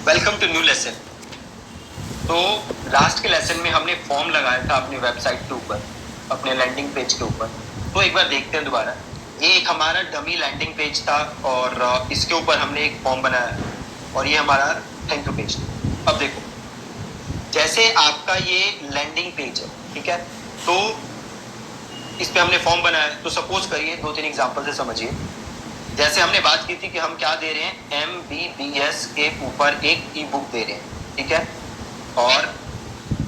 Welcome to new lesson. तो last के lesson में हमने फॉर्म लगाया था अपनी वेबसाइट के ऊपर, अपने लैंडिंग पेज के ऊपर। तो एक बार देखते हैं दोबारा। ये एक हमारा डमी लैंडिंग पेज था और इसके ऊपर हमने एक फॉर्म बनाया और ये हमारा थैंक यू पेज। अब देखो, जैसे आपका ये लैंडिंग पेज है, ठीक है, तो इस पे हमने फॉर्म बनाया है। तो सपोज करिए, 2-3 एग्जांपल से समझिए। जैसे हमने बात की थी कि हम क्या दे रहे हैं, MBBS के ऊपर एक ई बुक दे रहे हैं, ठीक है, और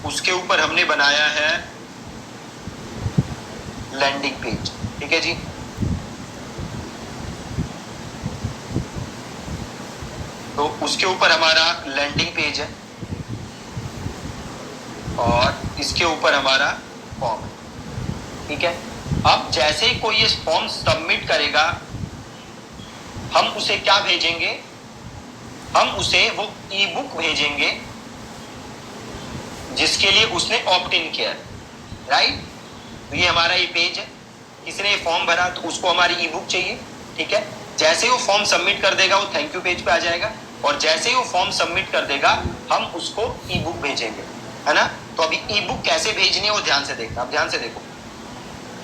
उसके ऊपर हमने बनाया है लैंडिंग पेज, ठीक है जी। तो उसके ऊपर हमारा लैंडिंग पेज है और इसके ऊपर हमारा फॉर्म है, ठीक है। अब जैसे ही कोई ये फॉर्म सबमिट करेगा, हम उसे क्या भेजेंगे, हम उसे वो ई बुक भेजेंगे जिसके लिए उसने ऑप्ट इन किया, राइट। तो ये हमारा ये पेज है, किसी ने फॉर्म भरा तो उसको हमारी ई बुक चाहिए, ठीक है। जैसे ही वो फॉर्म सबमिट कर देगा वो थैंक यू पेज पे आ जाएगा, और जैसे ही वो फॉर्म सबमिट कर देगा हम उसको ई बुक भेजेंगे, है ना। तो अभी ई बुक कैसे भेजनी है वो ध्यान से देखना। अब ध्यान से देखो,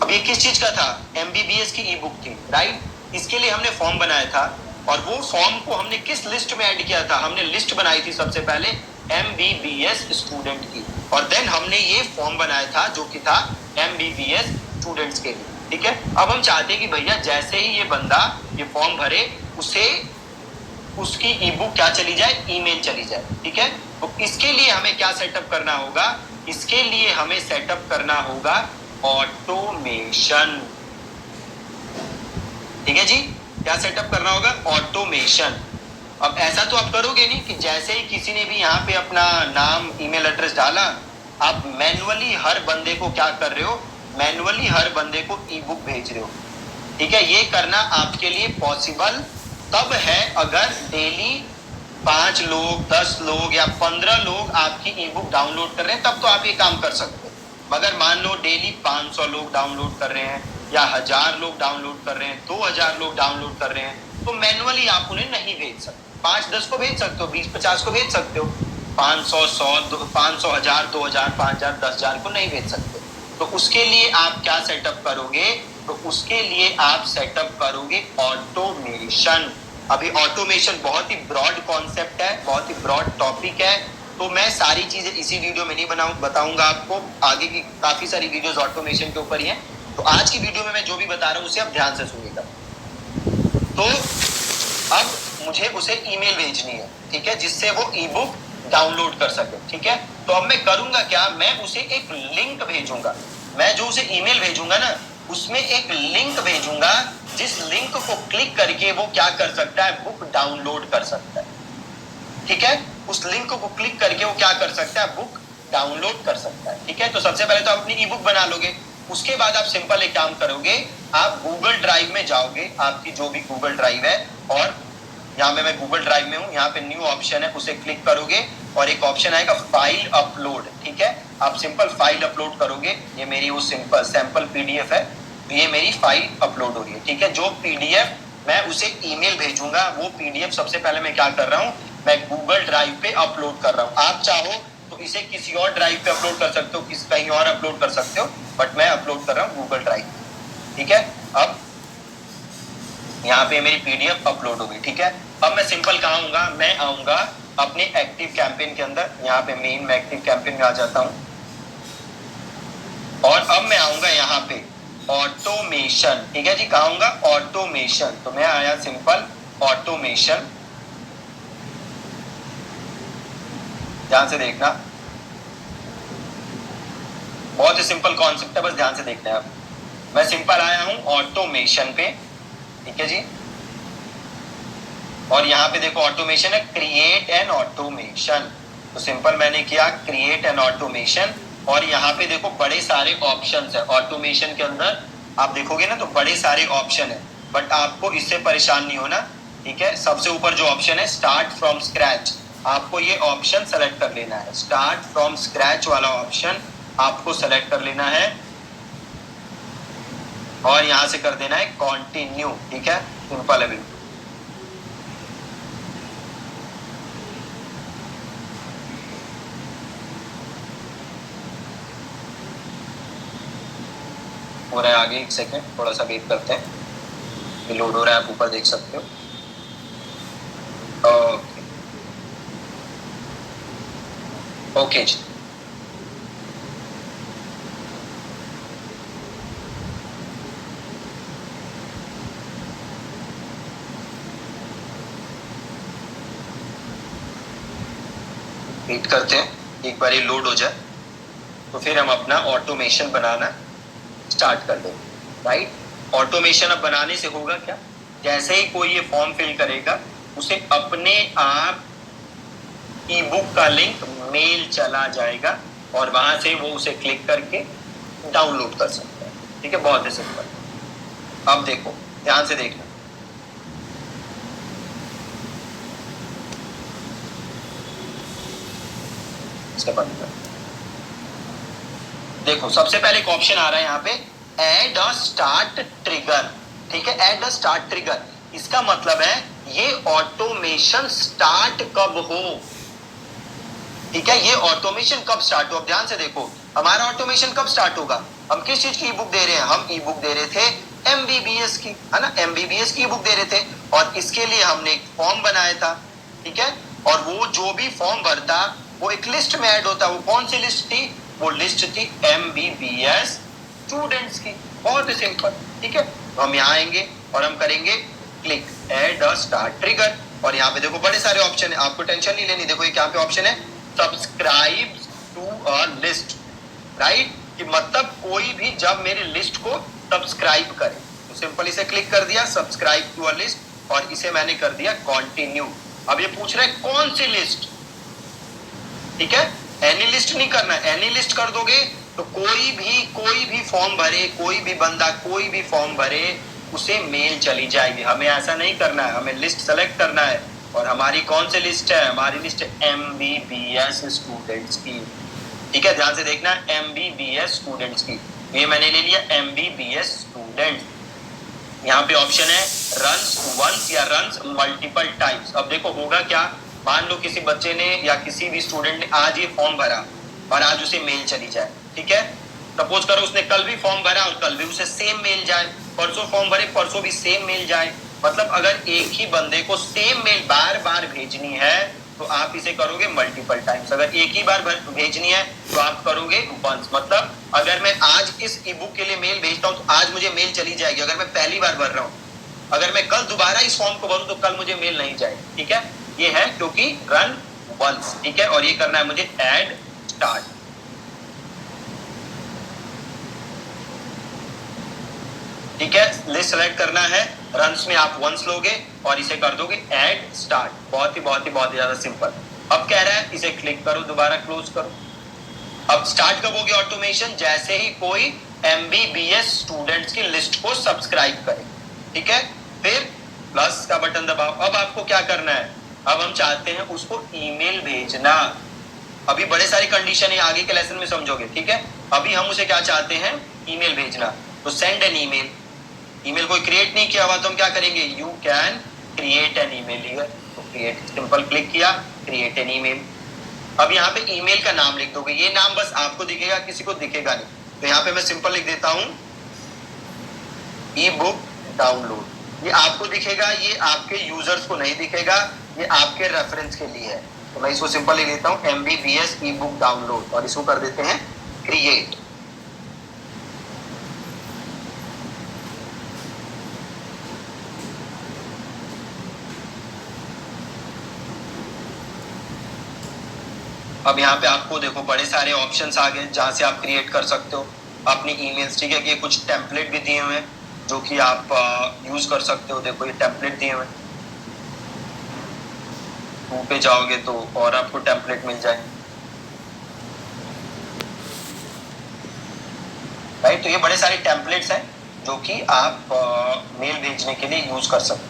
अब ये किस चीज का था, MBBS की ई बुक थी, राइट। इसके लिए हमने फॉर्म बनाया था और वो फॉर्म को हमने किस लिस्ट में ऐड किया था, हमने लिस्ट बनाई थी सबसे पहले MBBS स्टूडेंट की, और देन हमने ये फॉर्म बनाया था जो कि था MBBS स्टूडेंट्स के लिए, ठीक है। अब हम चाहते हैं कि भैया जैसे ही ये बंदा ये फॉर्म भरे उसे उसकी ई बुक क्या चली जाए, ईमेल चली जाए, ठीक है। तो इसके लिए हमें क्या सेटअप करना होगा, इसके लिए हमें सेटअप करना होगा ऑटोमेशन, ठीक है जी। क्या सेटअप करना होगा, ऑटोमेशन। अब ऐसा तो आप करोगे नहीं कि जैसे ही किसी ने भी यहाँ पे अपना नाम ईमेल एड्रेस डाला, आप मैन्युअली हर बंदे को क्या कर रहे हो, मैन्युअली हर बंदे को ई बुक भेज रहे हो, ठीक है। ये करना आपके लिए पॉसिबल तब है अगर डेली 5 लोग, 10 लोग या 15 लोग आपकी ई बुक डाउनलोड कर रहे हैं, तब तो आप ये काम कर सकते हो। मगर मान लो डेली 500 लोग डाउनलोड कर रहे हैं या 1000 लोग डाउनलोड कर रहे हैं, 2000 लोग डाउनलोड कर रहे हैं, तो मैन्युअली आप उन्हें नहीं भेज सकते। 5-10 को भेज सकते हो, 20-50 को भेज सकते हो, 500, 100, 500, 1000, 2000, 5000, 10,000 को नहीं भेज सकते। तो उसके लिए आप क्या सेटअप करोगे, तो उसके लिए आप सेटअप करोगे ऑटोमेशन। अभी ऑटोमेशन बहुत ही ब्रॉड कॉन्सेप्ट है, बहुत ही ब्रॉड टॉपिक है, तो मैं सारी चीजें इसी वीडियो में नहीं बताऊंगा आपको। आगे की काफी सारी वीडियोस ऑटोमेशन के ऊपर ही हैं। तो आज की वीडियो में मैं जो भी बता रहा हूँ उसे आप ध्यान से सुनिएगा। तो अब मुझे उसे ईमेल भेजनी है, ठीक है, जिससे वो ई बुक डाउनलोड कर सके, ठीक है। तो अब मैं करूंगा क्या, मैं उसे एक लिंक भेजूंगा। मैं जो उसे ईमेल भेजूंगा ना, उसमें एक लिंक भेजूंगा, जिस लिंक को क्लिक करके वो क्या कर सकता है, बुक डाउनलोड कर सकता है, ठीक है। उस लिंक को क्लिक करके वो क्या कर सकता है, बुक डाउनलोड कर सकता है, ठीक है। तो सबसे पहले तो आप अपनी ई बुक बना लोगे। उसके बाद आप सिंपल एक काम करोगे, आप गूगल ड्राइव में जाओगे, आपकी जो भी गूगल ड्राइव है, और यहाँ पे मैं गूगल ड्राइव में हूँ, यहाँ पे न्यू ऑप्शन है, उसे क्लिक करोगे और एक ऑप्शन आएगा फाइल अपलोड, ठीक है। आप सिंपल फाइल अपलोड करोगे। ये मेरी वो सिंपल सैंपल PDF है, ये मेरी फाइल अपलोड हो रही है, ठीक है। जो PDF मैं उसे ईमेल भेजूंगा, वो PDF सबसे पहले मैं क्या कर रहा हूँ, मैं गूगल ड्राइव पे अपलोड कर रहा हूँ। आप चाहो तो इसे किसी और ड्राइव पे अपलोड कर सकते हो, किसी कहीं और अपलोड कर सकते हो, बट मैं अपलोड कर रहा हूँ गूगल ड्राइव, ठीक है। अब यहाँ पे मेरी PDF अपलोड हो गई, ठीक है। अब मैं सिंपल कहाँ आऊंगा, मैं आऊंगा अपने एक्टिव कैंपेन के अंदर। यहाँ पे मेन मैं एक्टिव कैंपेन में आ जाता हूँ और अब मैं आऊंगा यहाँ पे ऑटोमेशन, ठीक है जी। कहाँ आऊंगा, ऑटोमेशन। तो मैं आया सिंपल ऑटोमेशन, ध्यान से देखना, बहुत ही सिंपल कॉन्सेप्ट है, बस ध्यान से देखना है। अब मैं सिंपल आया हूँ ऑटोमेशन पे, ठीक है जी। और यहाँ पे देखो ऑटोमेशन है, क्रिएट एन ऑटोमेशन। तो सिंपल मैंने किया क्रिएट एन ऑटोमेशन, और यहाँ पे देखो बड़े सारे ऑप्शंस है ऑटोमेशन के अंदर। आप देखोगे ना तो बड़े सारे ऑप्शन है, बट आपको इससे परेशान नहीं होना, ठीक है। सबसे ऊपर जो ऑप्शन है स्टार्ट फ्रॉम स्क्रैच, आपको ये ऑप्शन सेलेक्ट कर लेना है। स्टार्ट फ्रॉम स्क्रैच वाला ऑप्शन आपको सेलेक्ट कर लेना है और यहाँ से कर देना है कंटिन्यू, ठीक है। सिंपल है बिल्कुल। हो रहा है आगे, एक सेकेंड थोड़ा सा वेट करते हैं, ये लोड हो रहा है, आप ऊपर देख सकते हो। ओके ओके जी, वेट करते हैं, एक बार ये लोड हो जाए तो फिर हम अपना ऑटोमेशन बनाना स्टार्ट कर देंगे, राइट। ऑटोमेशन अब बनाने से होगा क्या, जैसे ही कोई ये फॉर्म फिल करेगा उसे अपने आप ई बुक का लिंक मेल चला जाएगा और वहां से वो उसे क्लिक करके डाउनलोड कर सकता है, ठीक है, बहुत ही सिंपल। अब देखो, ध्यान से देखना, इसका बंद कर। देखो सबसे पहले एक ऑप्शन आ रहा है यहाँ पे, ऐड अ स्टार्ट ट्रिगर, ठीक है, ऐड अ स्टार्ट ट्रिगर। इसका मतलब है ये ऑटोमेशन स्टार्ट कब हो, ठीक है, ये ऑटोमेशन कब स्टार्ट हो। अब ध्यान से देखो, हमारा ऑटोमेशन कब स्टार्ट होगा, हम किस चीज की ई बुक दे रहे हैं, हम ई बुक दे रहे थे एमबीबीएस की, है ना, एमबीबीएस की ई बुक दे रहे थे और इसके लिए हमने एक फॉर्म बनाया था, ठीक है, और वो जो भी फॉर्म भरता वो एक लिस्ट में ऐड होता। वो कौन सी लिस्ट थी, वो लिस्ट थी एमबीबीएस स्टूडेंट्स की, बहुत ही सिंपल, ठीक है। तो हम यहाँ आएंगे और हम करेंगे click add a start trigger और यहाँ पे देखो बड़े सारे ऑप्शन है, आपको टेंशन नहीं लेनी। देखो ये यहाँ पे ऑप्शन है subscribe to a list, right, कि मतलब कोई भी जब मेरी लिस्ट को सब्सक्राइब करे तो सिंपल इसे क्लिक कर दिया सब्सक्राइब टू अ लिस्ट और इसे मैंने कर दिया कंटिन्यू। अब ये पूछ रहा है कौन सी लिस्ट, ठीक है, एनी लिस्ट नहीं करना, एनी लिस्ट कर दोगे तो कोई भी फॉर्म भरे, कोई भी बंदा कोई भी फॉर्म भरे उसे मेल चली जाएगी। हमें ऐसा नहीं करना है, हमें लिस्ट सेलेक्ट करना है और हमारी कौन सी लिस्ट है, हमारी लिस्ट है एमबीबीएस स्टूडेंट्स की, ठीक है, ध्यान से देखना, एमबीबीएस स्टूडेंट्स की। ये मैंने ले लिया एमबीबीएस स्टूडेंट। यहाँ पे ऑप्शन है रन्स वंस या रन्स मल्टीपल टाइम्स। अब देखो होगा क्या, मान लो किसी बच्चे ने या किसी भी स्टूडेंट ने आज ये फॉर्म भरा और आज उसे मेल चली जाए, ठीक है, सपोज करो उसने कल भी फॉर्म भरा और कल भी उसे सेम मेल जाए, परसों फॉर्म भरे परसों भी सेम मेल जाए, मतलब अगर एक ही बंदे को सेम मेल बार बार भेजनी है तो आप इसे करोगे मल्टीपल टाइम्स। अगर एक ही बार भेजनी है तो आप करोगे वंस, मतलब अगर मैं आज इस ई बुक के लिए मेल भेजता हूं तो आज मुझे मेल चली जाएगी। अगर मैं पहली बार भर रहा हूं, अगर मैं कल दोबारा इस फॉर्म को भरूं तो कल मुझे मेल नहीं जाएगी, ठीक है, ये है क्योंकि रन वंस, ठीक है, और ये करना है मुझे ऐड स्टार्ट, ठीक है, लिस्ट सेलेक्ट करना है, रन्स में आप वंस लोगे और इसे कर दोगे ऐड स्टार्ट, बहुत ही ज्यादा सिंपल। अब कह रहा है इसे क्लिक करो, दोबारा क्लोज करो। अब स्टार्ट कब होगी ऑटोमेशन, जैसे ही कोई एमबीबीएस स्टूडेंट्स की लिस्ट को सब्सक्राइब करे, ठीक है, फिर प्लस का बटन दबाओ। अब आपको क्या करना है, अब हम चाहते हैं उसको ईमेल भेजना। अभी बड़े सारी कंडीशन है, आगे के लेसन में समझोगे, ठीक है, अभी हम उसे क्या चाहते हैं, ईमेल भेजना, तो सेंड एन ईमेल। ईमेल कोई क्रिएट नहीं किया हुआ तो हम क्या करेंगे, you can create an email here, तो क्रिएट सिंपल क्लिक किया, क्रिएट एन ईमेल। अब यहाँ पे ईमेल का नाम लिख दोगे, ये नाम बस आपको दिखेगा, किसी को दिखेगा नहीं, तो यहाँ पे मैं सिंपल लिख देता हूं ई बुक डाउनलोड। ये आपको दिखेगा, ये आपके यूजर्स को नहीं दिखेगा, ये आपके रेफरेंस के लिए है, तो मैं इसको सिंपल लिख देता हूं एमबीबीएस ई बुक डाउनलोड और इसको कर देते हैं क्रिएट। अब यहाँ पे आपको देखो बड़े सारे ऑप्शंस आ गए जहां से आप क्रिएट कर सकते हो अपनी ईमेल्स, ठीक है, कि कुछ टेम्पलेट भी दिए हुए हैं जो कि आप यूज कर सकते हो। देखो ये टेम्पलेट दिए हुए हैं, पे जाओगे तो और आपको टेम्पलेट मिल जाए, राइट, तो ये बड़े सारे टेम्पलेट्स हैं जो कि आप मेल भेजने के लिए यूज कर सकते हो।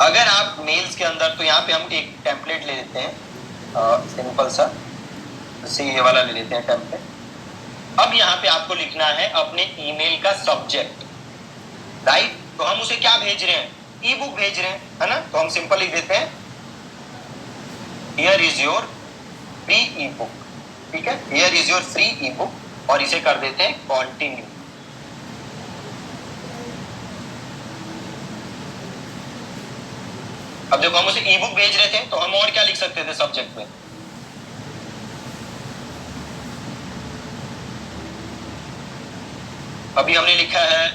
अगर आप मेल्स के अंदर, तो यहाँ पे हम एक टेम्पलेट ले लेते हैं सिंपल सा, जैसे ये वाला ले लेते हैं टेम्पलेट। अब यहाँ पे आपको लिखना है अपने ईमेल का सब्जेक्ट, राइट, तो हम उसे क्या भेज रहे हैं, ई बुक भेज रहे हैं, है ना, तो हम सिंपल लिख देते हैं here is your free E book, ठीक है, here is your free E book और इसे कर देते हैं कंटिन्यू। अब देखो हम उसे ई बुक भेज रहे थे तो हम और क्या लिख सकते थे सब्जेक्ट में, अभी हमने लिखा है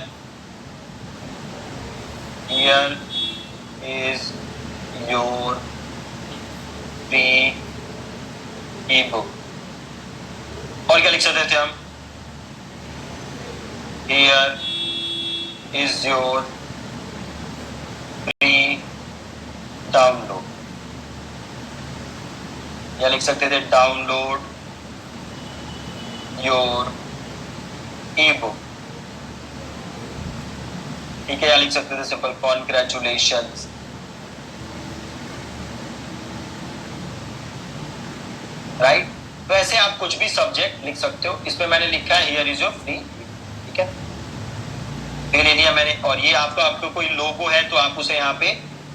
here is your free E book, और क्या लिख सकते थे हम, here is your free download, या लिख सकते थे डाउनलोड योर ई बुक, ठीक है, या लिख सकते थे सिंपल कॉन्ग्रेचुलेशंस। राइट, तो ऐसे आप कुछ भी सब्जेक्ट लिख सकते हो। इस पे मैंने लिखा है हियर इज योर फ्री, ठीक है, फिर ले लिया मैंने। और ये आपको कोई लोगो है तो आप उसे यहाँ पे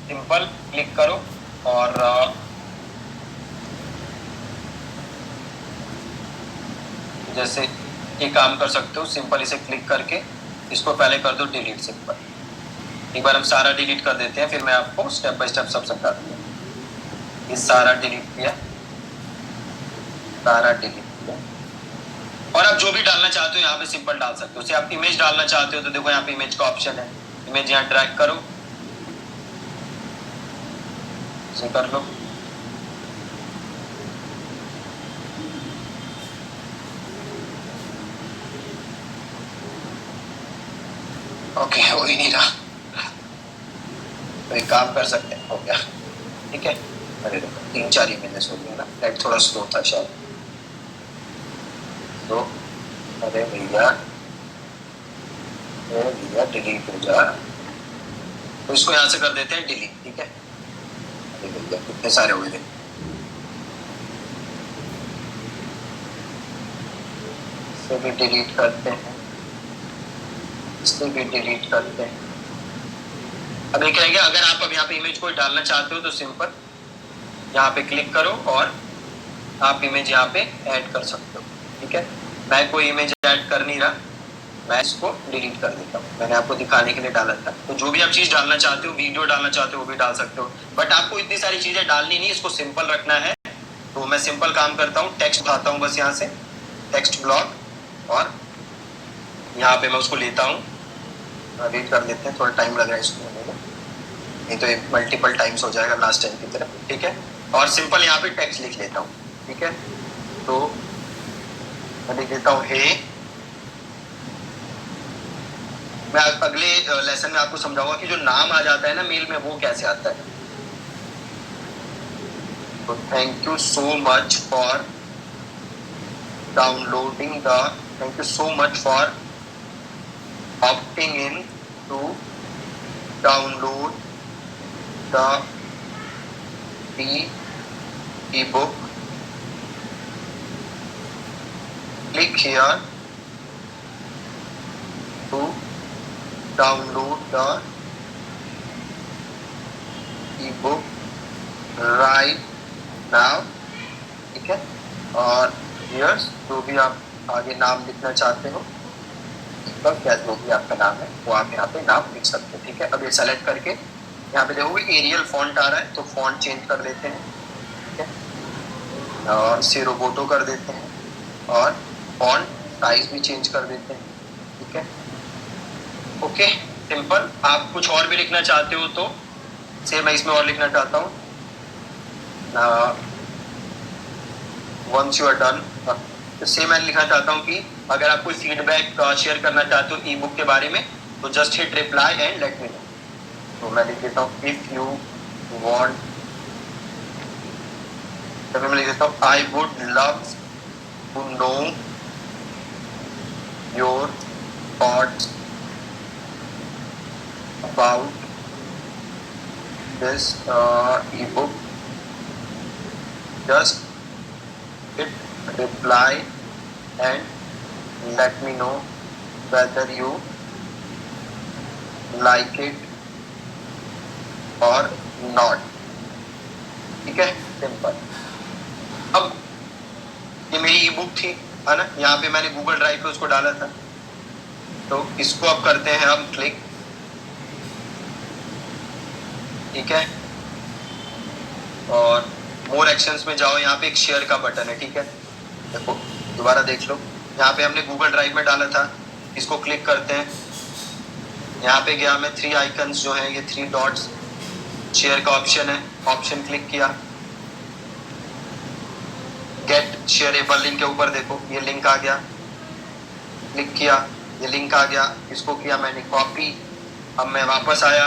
सिंपल क्लिक करो और जैसे ये काम कर सकते हो, सिंपल इसे क्लिक करके इसको पहले कर दो डिलीट सिंपल। एक बार हम सारा डिलीट कर देते हैं, फिर मैं आपको स्टेप बाय स्टेप सब समझा दूंगा। ये सारा डिलीट किया, सारा डिलीट किया, और आप जो भी डालना चाहते हो यहाँ पे सिंपल डाल सकते हो। आप इमेज डालना चाहते हो तो देखो यहाँ पे इमेज का ऑप्शन है, इमेज यहाँ ड्रैग करो, इसे कर लो, ओके हो ही नहीं रहा, तो एक काम कर सकते हैं, हो गया, ठीक है। अरे देखो 3-4 इमेजेस हो गया ना, नेट थोड़ा स्लो था शायद, तो अरे भैया डिलीट हो जा, तो इसको यहाँ से कर देते हैं डिलीट, ठीक है। अरे भैया कितने सारे हुए थे, इसे भी डिलीट करते हैं, इसको भी डिलीट करते हैं। अब ये कहेंगे अगर आप अब यहाँ पे इमेज कोई डालना चाहते हो तो सिंपल यहाँ पे क्लिक करो और आप इमेज यहाँ पे ऐड कर सकते हो, ठीक है। मैं कोई इमेज ऐड कर नहीं रहा, मैं इसको डिलीट कर देता हूँ, मैंने आपको दिखाने के लिए डाला था। तो जो भी आप चीज डालना चाहते हो, वीडियो डालना चाहते हो वो भी डाल सकते हो, बट आपको इतनी सारी चीजें डालनी नहीं, इसको सिंपल रखना है। तो मैं सिंपल काम करता हूँ, टेक्स्ट उठाता हूँ बस यहाँ से, टेक्स्ट ब्लॉक, और यहाँ पे मैं उसको लेता हूँ, वेट कर लेते हैं, थोड़ा टाइम लग रहा है इसको होने में, नहीं तो ये मल्टीपल टाइम्स हो जाएगा लास्ट टाइम की तरह, ठीक है। और सिंपल यहाँ पे टेक्स्ट लिख लेता हूँ, ठीक है। तो मैं लिख देता हूँ हे, मैं अगले लेसन में आपको समझाऊंगा कि जो नाम आ जाता है ना मेल में वो कैसे आता है। तो thank you so much for downloading the, thank you so much for opting in to download the e-book. Click here to download the e-book right now, ठीक है। और here's जो भी आप आगे नाम लिखना चाहते हो, क्या जो भी आपका नाम है वो आप यहाँ पे नाम लिख सकते हैं, ठीक है। अब ये सेलेक्ट करके यहाँ पे देखोगे एरियल फॉन्ट आ रहा है, तो फॉन्ट चेंज कर देते हैं, ठीक है, और इसे रोबोटो कर देते हैं, और फॉन्ट साइज भी चेंज कर देते हैं, ठीक है। Okay, simple. आप कुछ और भी लिखना चाहते हो तो से मैं इसमें और लिखना चाहता हूँ, वंस यू आर डन, तो सेम मैं लिखना चाहता हूँ कि अगर आप कोई फीडबैक शेयर करना चाहते हो ई बुक के बारे में तो just hit reply and let me know. तो मैं लिख देता हूँ इफ यू वांट, तभी मैं लिख देता हूँ I would love to know your thoughts about this ebook, just hit reply and let me know whether you like it or not, ठीक है, सिंपल। अब ये मेरी ई बुक थी, है ना। यहाँ पे मैंने गूगल ड्राइव पे उसको डाला था, तो इसको अब करते हैं हम क्लिक, ठीक है। और मोर एक्शंस में जाओ, यहाँ पे एक शेयर का बटन है, ठीक है। देखो दोबारा देख लो, यहाँ पे हमने गूगल ड्राइव में डाला था, इसको क्लिक करते हैं। यहाँ पे गया मैं, 3 आइकन्स जो है ये 3 डॉट्स, शेयर का ऑप्शन है, ऑप्शन क्लिक किया, गेट शेयरेबल लिंक के ऊपर देखो ये लिंक आ गया, क्लिक किया, ये लिंक आ गया, इसको किया मैंने कॉपी। अब मैं वापस आया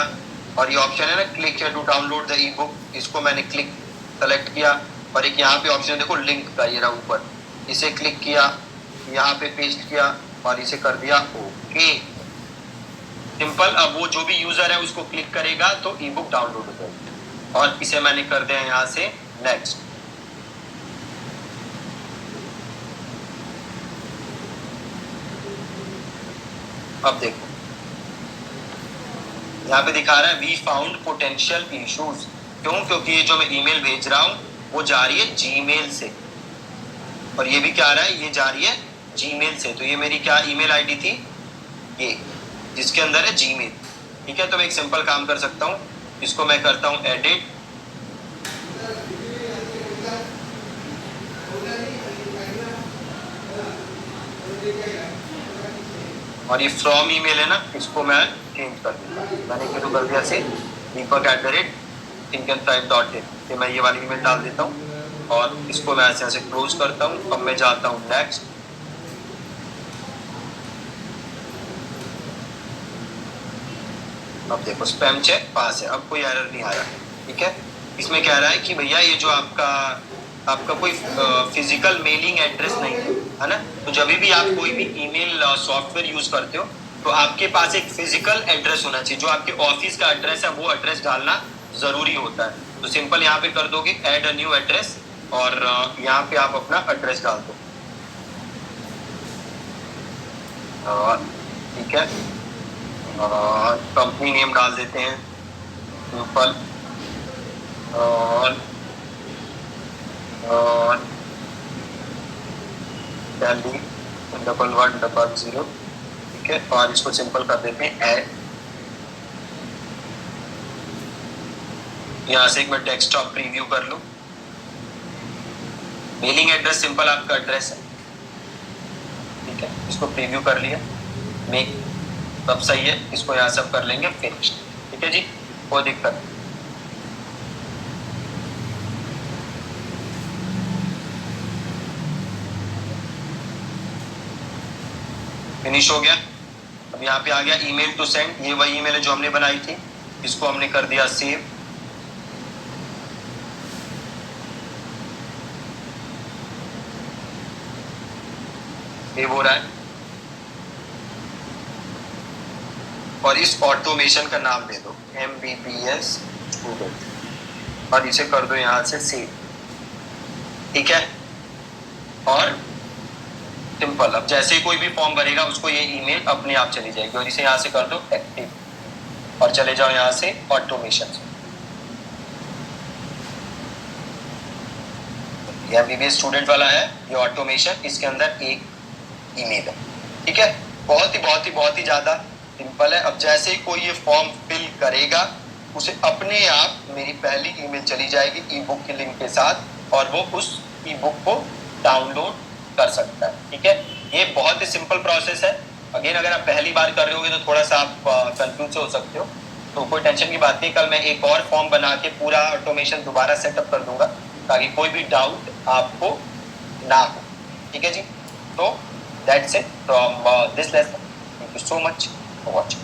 और ये ऑप्शन है ना click to download the ebook, इसको मैंने क्लिक सेलेक्ट किया और एक यहाँ पे ऑप्शन देखो लिंक का, ये रहा ऊपर, इसे क्लिक किया, यहाँ पे पेस्ट किया और इसे कर दिया ओके, सिंपल। अब वो जो भी यूजर है उसको क्लिक करेगा तो ई बुक डाउनलोड हो जाएगी। और इसे मैंने कर दिया यहाँ से नेक्स्ट। अब देखो यहाँ पे दिखा रहा है वी फाउंड पोटेंशियल इश्यूज, क्यों? क्योंकि ये जो मैं ईमेल भेज रहा हूँ वो जा रही है जीमेल से, और ये भी क्या आ रहा है, ये जा रही है जीमेल से। तो ये मेरी क्या ईमेल आईडी थी, ये जिसके अंदर है जीमेल, ठीक है। तो मैं एक सिंपल काम कर सकता हूँ, इसको मैं करता हूँ एडिट, और ये फ्रॉम ईमेल है ना, इसको मैं चेंज कर दूंगा। मैंने शुरू कर दिया से deepak@thinkandthrive.in, तो मैं ये वाली ईमेल डाल देता हूँ और इसको मैं ऐसे ऐसे क्लोज करता हूँ। अब मैं जाता हूँ नेक्स्ट, अब देखो स्पैम चेक पास है, अब कोई एरर नहीं आ रहा, ठीक है। इसमें कह रहा है कि भैया ये जो आपका कोई फिजिकल मेलिंग एड्रेस नहीं है ना। तो जब भी आप कोई भी ईमेल सॉफ्टवेयर यूज करते हो तो आपके पास एक फिजिकल एड्रेस होना चाहिए, जो आपके ऑफिस का एड्रेस है वो एड्रेस डालना जरूरी होता है। तो सिंपल यहाँ पे कर दोगे ऐड अ न्यू एड्रेस और यहाँ पे आप अपना एड्रेस डाल दो, ठीक है। कंपनी नेम डाल देते हैं सिंपल, और Delhi 1110, ठीक है। और इसको सिंपल कर देते हैं ऐड। यहाँ से एक बार डेस्कटॉप प्रीव्यू कर लो, मेलिंग एड्रेस सिंपल आपका एड्रेस है, ठीक है। इसको प्रीव्यू कर लिया, मेक सब सही है, इसको यहाँ सब कर लेंगे फिनिश, ठीक है जी, कोई दिक्कत नहीं। फिनिश हो गया। अब यहाँ पे आ गया ईमेल टू सेंड, ये वही ईमेल है जो हमने बनाई थी, इसको हमने कर दिया सेव। सेव हो रहा है और इस ऑटोमेशन का नाम दे दो MBBS स्टूडेंट और इसे कर दो यहाँ से सेव, ठीक है। और सिंपल, अब जैसे ही कोई भी फॉर्म भरेगा उसको ये ईमेल अपने आप चली जाएगी, और इसे यहाँ से कर दो एक्टिव और चले जाओ यहाँ से ऑटोमेशन से। ये MBBS स्टूडेंट वाला है, ये ऑटोमेशन, इसके अंदर एक ईमेल है, ठीक है। बहुत ही ज्यादा सिंपल है। अब जैसे ही कोई ये फॉर्म फिल करेगा उसे अपने आप मेरी पहली ईमेल चली जाएगी ई बुक के लिंक के साथ, और वो उस ई बुक को डाउनलोड कर सकता है, ठीक है। ये बहुत ही सिंपल प्रोसेस है। अगेन अगर आप पहली बार कर रहे होगे तो थोड़ा सा आप कंफ्यूज हो सकते हो, तो कोई टेंशन की बात नहीं, कल मैं एक और फॉर्म बना के पूरा ऑटोमेशन दोबारा सेटअप कर दूंगा ताकि कोई भी डाउट आपको ना हो, ठीक है जी। तो that's it from this lesson, thank you so much for watching.